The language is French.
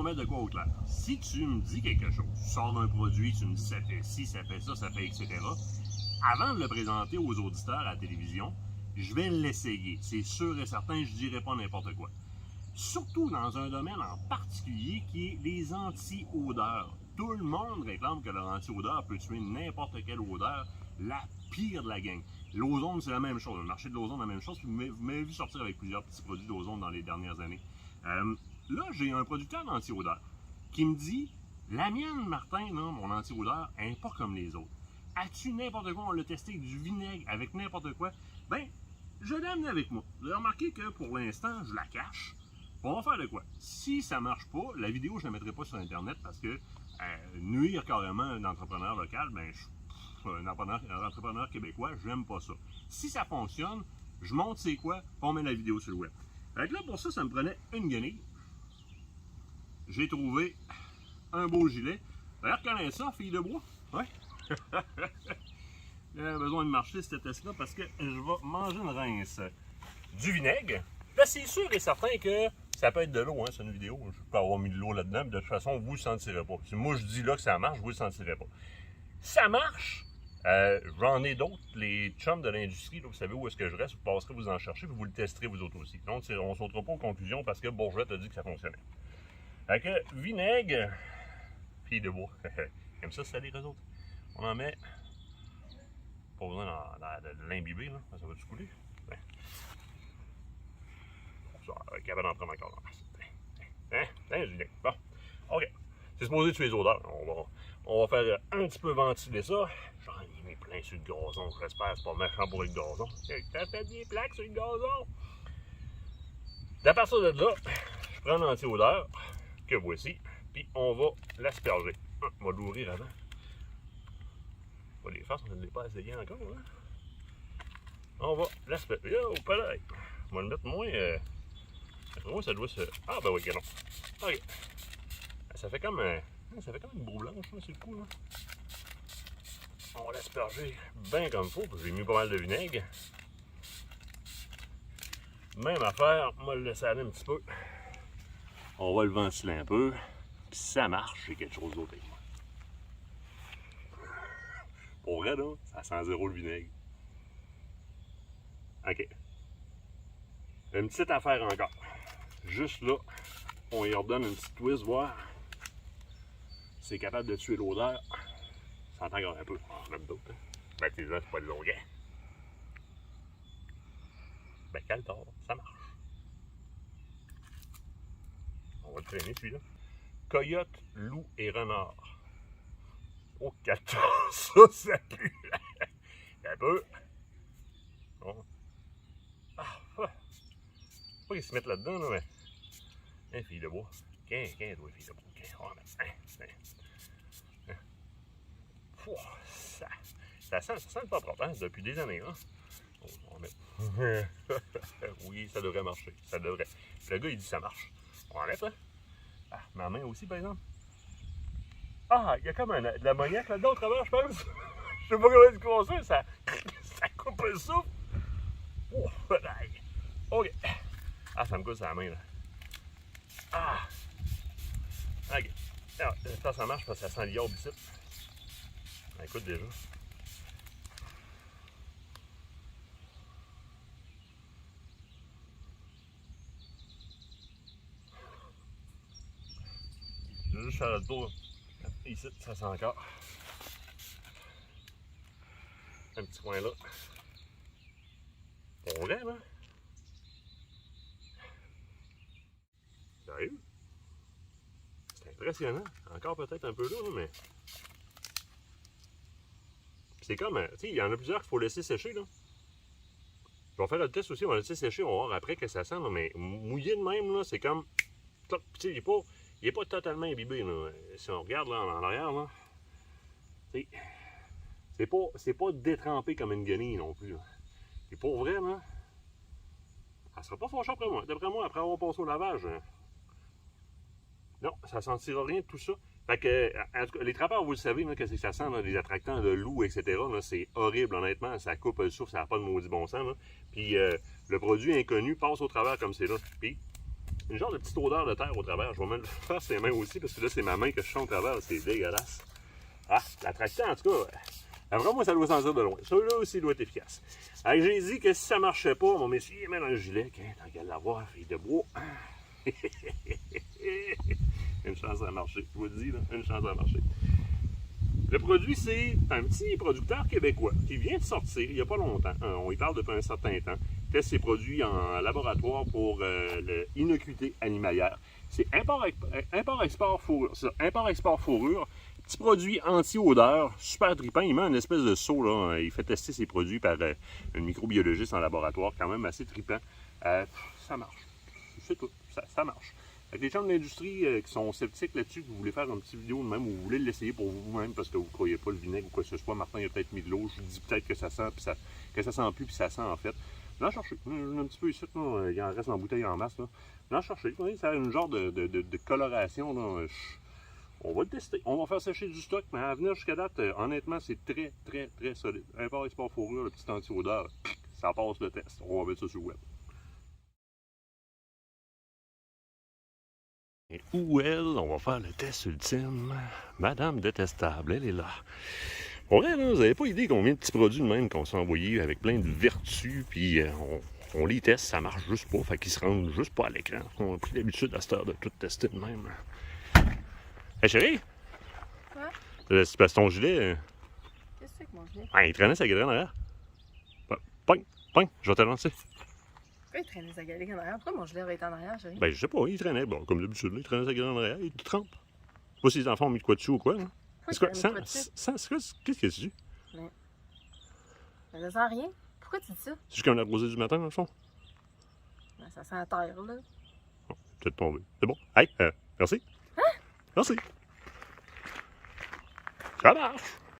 mettre de quoi au clair. Si tu me dis quelque chose, tu sors un produit, tu me dis ça fait ci, ça fait ça, ça fait etc. Avant de le présenter aux auditeurs à la télévision, je vais l'essayer. C'est sûr et certain, je ne dirai pas n'importe quoi. Surtout dans un domaine en particulier qui est les anti-odeurs. Tout le monde réclame que leur anti-odeur peut tuer n'importe quelle odeur, la pire de la gang. L'ozone, c'est la même chose. Le marché de l'ozone, c'est la même chose. Vous m'avez vu sortir avec plusieurs petits produits d'ozone dans les dernières années. Là, j'ai un producteur d'anti-odeur qui me dit « La mienne, Martin, là, mon anti-odeur, elle n'est pas comme les autres. As-tu n'importe quoi? On l'a testé avec du vinaigre, avec n'importe quoi. Ben, je l'ai amené avec moi. Vous avez remarqué que pour l'instant, je la cache. On va faire de quoi? Si ça marche pas, la vidéo, je ne la mettrai pas sur Internet parce que nuire carrément un entrepreneur local, ben, un entrepreneur québécois, j'aime pas ça. Si ça fonctionne, je montre c'est quoi, puis on met la vidéo sur le web. Fait que là, pour ça, ça me prenait une guenille. J'ai trouvé un beau gilet. D'ailleurs, connais ça, fille de bois? Ouais. J'ai besoin de marcher cette test-là parce que je vais manger une rince. Du vinaigre. Là, c'est sûr et certain que ça peut être de l'eau, hein, c'est une vidéo. Je peux avoir mis de l'eau là-dedans, mais de toute façon, vous ne le sentirez pas. Si moi je dis là que ça marche, vous ne le sentirez pas. Ça marche. J'en ai d'autres, les chums de l'industrie, vous savez où est-ce que je reste, vous passerez vous en chercher, puis vous le testerez vous autres aussi. Donc, on ne sautera pas aux conclusions parce que Bourget a dit que ça fonctionnait. Fait que vinaigre, fille de bois, comme ça, c'est les eux autres. On en met, pas besoin de l'imbiber, là, ça va-tu couler? Ben. Ça, capable d'en prendre encore. Hein? Julien? Bon, ok. C'est supposé tuer les odeurs. On va faire un petit peu ventiler ça. J'en ai mis plein sur le gazon. J'espère que c'est pas méchant pour le gazon. T'as fait des plaques sur le gazon. À partir de là, je prends l'anti-odeur que voici. Puis on va l'asperger. On va l'ouvrir avant. On va les faire, on ne l'a pas essayé encore. Hein? On va l'asperger. Oh, pas là. On va le mettre moins. Moi, ça doit se. Ah, ben oui, non. Ok. Ça fait comme une boue blanche, là, sur le coup, là. On va l'asperger bien comme il faut, parce que j'ai mis pas mal de vinaigre. Même affaire, on va le laisser aller un petit peu. On va le ventiler un peu. Puis si ça marche, j'ai quelque chose d'autre avec moi. Pour vrai, là, ça sent zéro le vinaigre. Ok. Une petite affaire encore. Juste là, on y redonne une petite twist, voir. C'est capable de tuer l'odeur. Ça entend encore un peu. On en a d'autres. Hein? Ben, tes gens, c'est pas de longuet. Ben, calme-toi, ça marche. On va le traîner, celui-là. Coyote, loup et renard. Oh, 14, ça pue. Un peu. Bon. Ah, pas qu'ils se mettent là-dedans, là, mais. Hein, fille de bois. Qu'un, doigt, fille de bois. Oh, mais, ça sent pas propre, hein, depuis des années, hein. On met. Oui, ça devrait marcher. Ça devrait. Le gars, il dit que ça marche. On enlève, hein. Ah, ma main aussi, par exemple. Ah, il y a comme de l'ammoniaque là-dedans au travers, je pense. Je sais pas comment c'est commencé, ça coupe le souffle. Oh, ok. Ah, ça me coûte la main, là. Ah! Ok. Alors, j'espère que ça marche parce que ça sent l'iode ici. Écoute déjà. Je vais juste faire le tour. Ici, ça sent encore. Un petit coin là. Pour vrai, là. Sérieux? C'est impressionnant. Encore peut-être un peu là, mais. C'est comme, tu sais, il y en a plusieurs qu'il faut laisser sécher, là. Je vais faire le test aussi, on va laisser sécher, on va voir après que ça sent, là, mais mouillé de même, là, c'est comme. Tu sais, il n'est pas totalement imbibé, là. Si on regarde, là, en arrière, là. Tu sais, c'est pas détrempé comme une guenille non plus, là. Et pour vrai, là. Ça sera pas fâché après moi. D'après moi, après avoir passé au lavage, hein, non, ça ne sentira rien de tout ça. Fait que, en tout cas, les trappeurs, vous le savez, là, que ça sent, là, les attractants de loup, etc. C'est horrible, honnêtement. Ça coupe le souffle, ça n'a pas de maudit bon sens. Là. Puis le produit inconnu passe au travers comme c'est là. Puis, une genre de petite odeur de terre au travers. Je vais même le faire ses mains aussi, parce que là, c'est ma main que je sens au travers. C'est dégueulasse. Ah, l'attraction, en tout cas, vraiment, moi, ça doit sentir de loin. Celui-là aussi doit être efficace. Alors, j'ai dit que si ça marchait pas, on m'essuyait même un gilet. Tant qu'à l'avoir, fille de bois. Une chance à marcher. Je vous le dis, là, une chance à marcher. Le produit, c'est un petit producteur québécois qui vient de sortir il n'y a pas longtemps. On y parle depuis un certain temps. Il teste ses produits en laboratoire pour l'innocuité animalière. C'est import-export fourrure. Import-export fourrure. Petit produit anti-odeur, super trippant. Il met un espèce de seau, là. Il fait tester ses produits par un microbiologiste en laboratoire, quand même assez trippant. Ça marche. C'est tout. Ça marche. Avec les gens de l'industrie qui sont sceptiques là-dessus, que vous voulez faire une petite vidéo de même ou vous voulez l'essayer pour vous-même parce que vous ne croyez pas le vinaigre ou quoi que ce soit, Martin il a peut-être mis de l'eau, je vous dis peut-être que ça sent, puis que ça sent plus, puis ça sent en fait. Là, cherchez. Un petit peu ici, là, il en reste en bouteille en masse. Là, cherchez. Ça a une genre de coloration. Là. On va le tester. On va faire sécher du stock, mais à venir jusqu'à date, honnêtement, c'est très, très, très solide. Import-export fourrure, le petit anti-odeur, ça passe le test. On va mettre ça sur le web. Et où elle, on va faire le test ultime. Madame détestable, elle est là. Pour vrai, là, vous n'avez pas idée combien de petits produits de même qu'on s'est envoyés avec plein de vertus, puis on les teste, ça marche juste pas, fait qu'ils se rendent juste pas à l'écran. On a pris l'habitude à cette heure de tout tester de même. Hey chérie! Quoi? C'est parce que ton gilet. Qu'est-ce que c'est que mon gilet? Ah, il traînait sa gueule en arrière. Pogne, pogne, je vais te lancer. Pourquoi il traînait sa galette en arrière? Pourquoi mon gilet va être en arrière, chérie? Ben, je sais pas, il traînait. Bon, comme d'habitude, il traînait sa gueule en arrière, il te trempe. Je sais pas si les enfants ont mis de quoi dessus ou quoi. Hein? C'est quoi? Qu'est-ce que tu dis? Mais ça sent rien. Pourquoi tu dis ça? C'est juste comme la rosée du matin, dans le fond. Ben, ça sent la terre, là. Oh, peut-être tombé. C'est bon. Hey, merci. Hein? Merci. Ça marche.